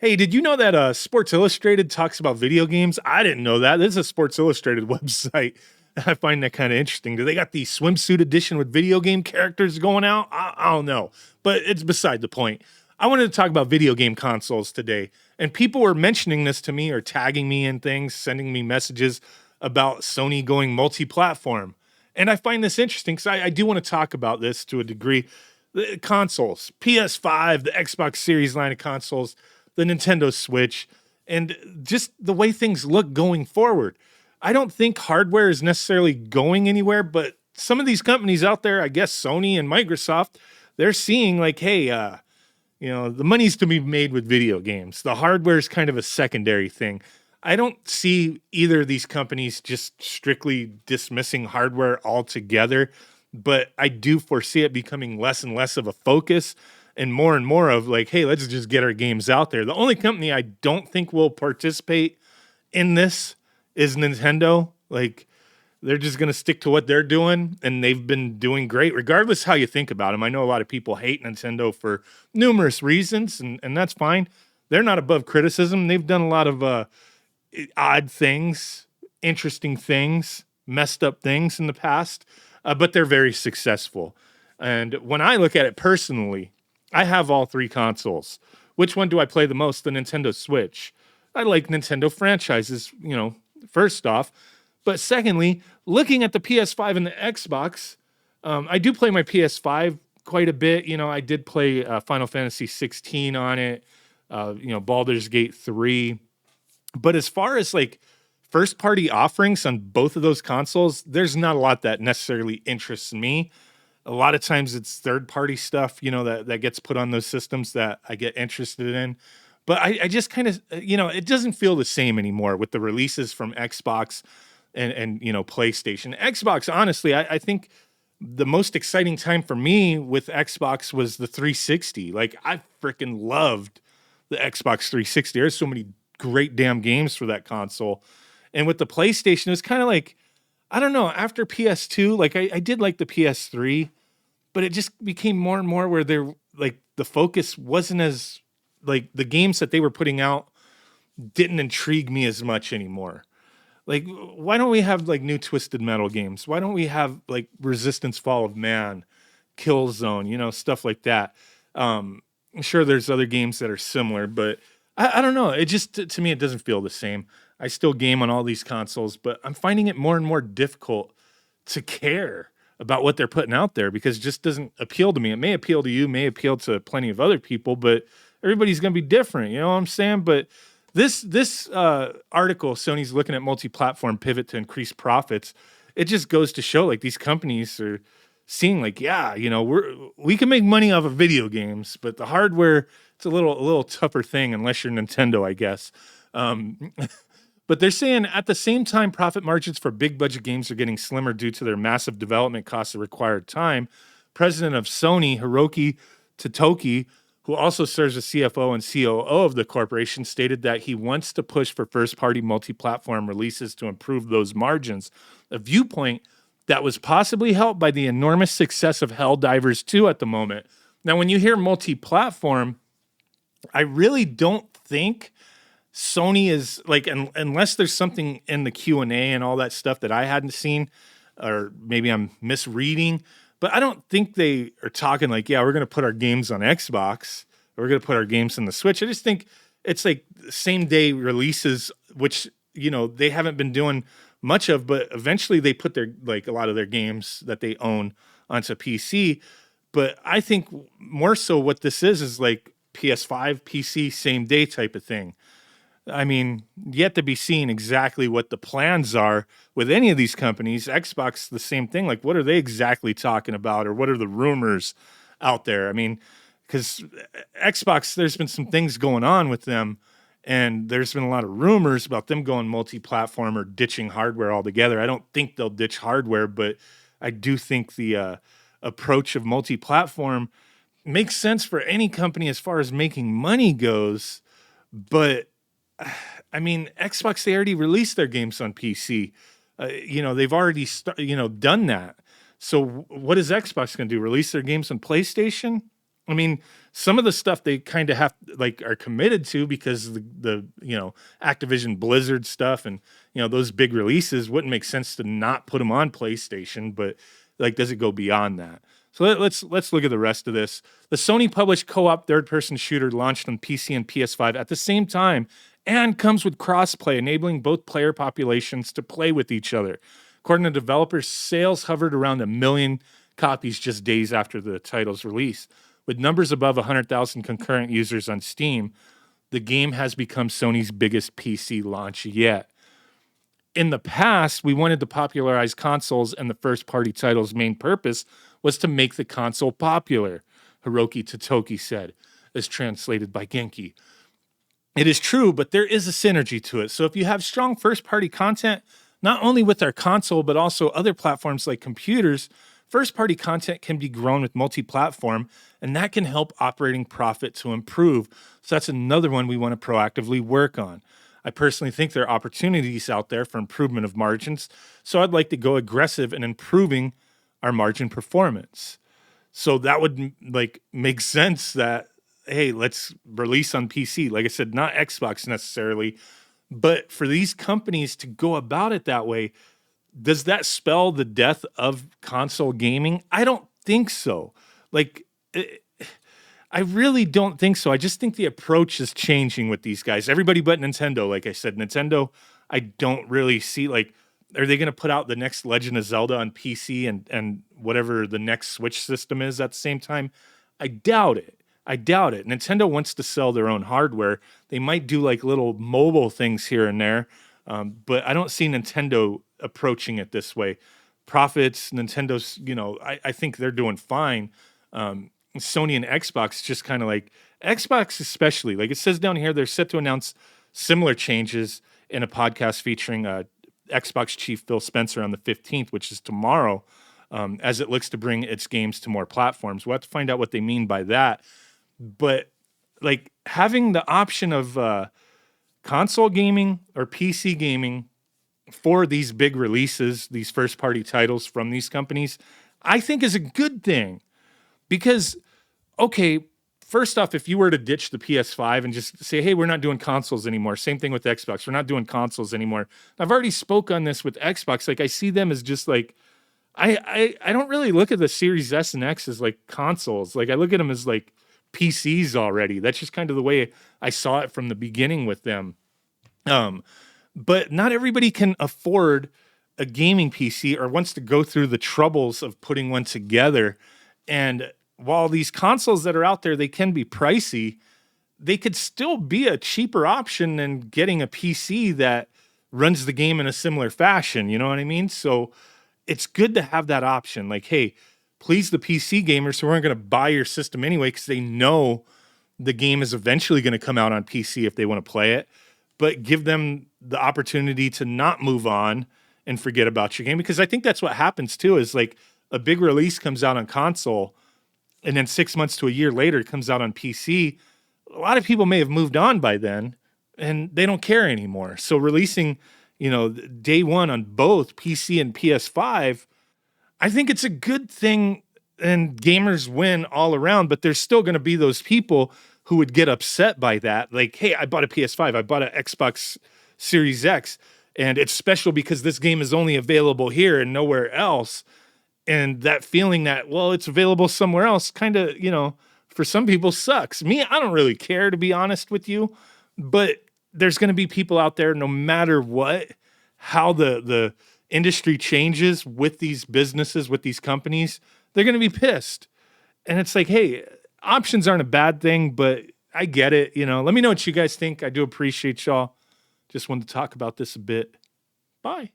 Hey, did you know that Sports Illustrated talks about video games? I didn't know that. This is a Sports Illustrated website. I find that kind of interesting. Do they got the swimsuit edition with video game characters going out? I don't know, but it's beside the point. I wanted to talk about video game consoles today, and people were mentioning this to me or tagging me in things, sending me messages about Sony going multi-platform. And I find this interesting because I do want to talk about this to a degree. The consoles, PS5, the Xbox Series line of consoles, the Nintendo Switch, and just the way things look going forward. I don't think hardware is necessarily going anywhere, but some of these companies out there, I guess Sony and Microsoft, they're seeing like, hey, the money's to be made with video games. The hardware is kind of a secondary thing. I don't see either of these companies just strictly dismissing hardware altogether, but I do foresee it becoming less and less of a focus and more of like, hey, let's just get our games out there. The only company I don't think will participate in this is Nintendo. Like, they're just going to stick to what they're doing, and they've been doing great, regardless how you think about them. I know a lot of people hate Nintendo for numerous reasons, and that's fine. They're not above criticism. They've done a lot of odd things, interesting things, messed up things in the past, but they're very successful. And when I look at it personally, I have all three consoles. Which one do I play the most? The Nintendo Switch. I like Nintendo franchises, first off. But secondly, looking at the PS5 and the Xbox, I do play my PS5 quite a bit. I did play Final Fantasy 16 on it, Baldur's Gate 3. But as far as like first party offerings on both of those consoles, there's not a lot that necessarily interests me. A lot of times it's third party stuff, that gets put on those systems that I get interested in. But I just kind of, it doesn't feel the same anymore with the releases from Xbox and PlayStation. Xbox, honestly, I think the most exciting time for me with Xbox was the 360. Like, I freaking loved the Xbox 360. There's so many great damn games for that console. And with the PlayStation, it was kind of like, I don't know, after PS2, like I did like the PS3, but it just became more and more where they're like the focus wasn't as like the games that they were putting out didn't intrigue me as much anymore. Like, why don't we have like new Twisted Metal games? Why don't we have like Resistance Fall of Man, Killzone, stuff like that? I'm sure there's other games that are similar, but I don't know. It just, to me, it doesn't feel the same. I still game on all these consoles, but I'm finding it more and more difficult to care about what they're putting out there because it just doesn't appeal to me. It may appeal to you, may appeal to plenty of other people, but everybody's going to be different. You know what I'm saying? But this article, Sony's looking at multi-platform pivot to increase profits. It just goes to show like these companies are seeing like, yeah, we can make money off of video games, but the hardware, it's a little tougher thing unless you're Nintendo, I guess. But they're saying at the same time, profit margins for big budget games are getting slimmer due to their massive development costs and required time. President of Sony, Hiroki Totoki, who also serves as CFO and COO of the corporation, stated that he wants to push for first-party multi-platform releases to improve those margins, a viewpoint that was possibly helped by the enormous success of Helldivers 2 at the moment. Now, when you hear multi-platform, I really don't think Sony is like, unless there's something in the Q&A and all that stuff that I hadn't seen, or maybe I'm misreading, but I don't think they are talking like, yeah, we're going to put our games on Xbox, or we're going to put our games on the Switch. I just think it's like same day releases, which, they haven't been doing much of, but eventually they put their, like a lot of their games that they own onto PC. But I think more so what this is like PS5, PC, same day type of thing. I mean, yet to be seen exactly what the plans are with any of these companies. Xbox, the same thing. Like, what are they exactly talking about, or what are the rumors out there? I mean, because Xbox, there's been some things going on with them, and there's been a lot of rumors about them going multi-platform or ditching hardware altogether. I don't think they'll ditch hardware, but I do think the approach of multi-platform makes sense for any company as far as making money goes, but I mean, Xbox, they already released their games on PC. They've already done that. So what is Xbox going to do? Release their games on PlayStation? I mean, Some of the stuff they kind of have like are committed to because the Activision Blizzard stuff and those big releases wouldn't make sense to not put them on PlayStation, but like does it go beyond that? So let's look at the rest of this. The Sony published co-op third-person shooter launched on PC and PS5 at the same time and comes with crossplay, enabling both player populations to play with each other. According to developers, sales hovered around 1 million copies just days after the title's release. With numbers above 100,000 concurrent users on Steam, the game has become Sony's biggest PC launch yet. In the past, we wanted to popularize consoles, and the first-party title's main purpose was to make the console popular, Hiroki Totoki said, as translated by Genki. It is true, but there is a synergy to it. So if you have strong first-party content, not only with our console, but also other platforms like computers, first-party content can be grown with multi-platform, and that can help operating profit to improve. So that's another one we want to proactively work on. I personally think there are opportunities out there for improvement of margins, so I'd like to go aggressive in improving our margin performance. So that would make sense that, hey, let's release on PC. Like I said, not Xbox necessarily, but for these companies to go about it that way, does that spell the death of console gaming? I don't think so. I really don't think so. I just think the approach is changing with these guys. Everybody but Nintendo, like I said. Nintendo, I don't really see, are they going to put out the next Legend of Zelda on PC and whatever the next Switch system is at the same time? I doubt it. Nintendo wants to sell their own hardware. They might do little mobile things here and there, but I don't see Nintendo approaching it this way. Profits, Nintendo's, I think they're doing fine. Sony and Xbox just kind of Xbox especially, it says down here, they're set to announce similar changes in a podcast featuring Xbox chief Phil Spencer on the 15th, which is tomorrow, as it looks to bring its games to more platforms. We'll have to find out what they mean by that. But having the option of console gaming or PC gaming for these big releases, these first-party titles from these companies, I think is a good thing. Because, okay, first off, if you were to ditch the PS5 and just say, hey, we're not doing consoles anymore. Same thing with Xbox. We're not doing consoles anymore. I've already spoke on this with Xbox. I see them as just I don't really look at the Series S and X as consoles. I look at them as PCs already. That's just kind of the way I saw it from the beginning with them. But not everybody can afford a gaming PC or wants to go through the troubles of putting one together. And while these consoles that are out there, they can be pricey, they could still be a cheaper option than getting a PC that runs the game in a similar fashion. You know what I mean? So it's good to have that option. Hey, please the PC gamers who aren't going to buy your system anyway because they know the game is eventually going to come out on PC if they want to play it, but give them the opportunity to not move on and forget about your game. Because I think that's what happens too, is a big release comes out on console and then 6 months to a year later it comes out on PC. A lot of people may have moved on by then and they don't care anymore. So releasing, day one on both PC and PS5, I think it's a good thing and gamers win all around, but there's still going to be those people who would get upset by that. Hey, I bought a PS5, I bought an Xbox Series X, and it's special because this game is only available here and nowhere else. And that feeling that, well, it's available somewhere else kind of, for some people sucks. Me, I don't really care, to be honest with you, but there's going to be people out there, no matter how the industry changes with these businesses, with these companies, they're going to be pissed. And it's hey, options aren't a bad thing, but I get it. Let me know what you guys think. I do appreciate y'all. Just wanted to talk about this a bit. Bye.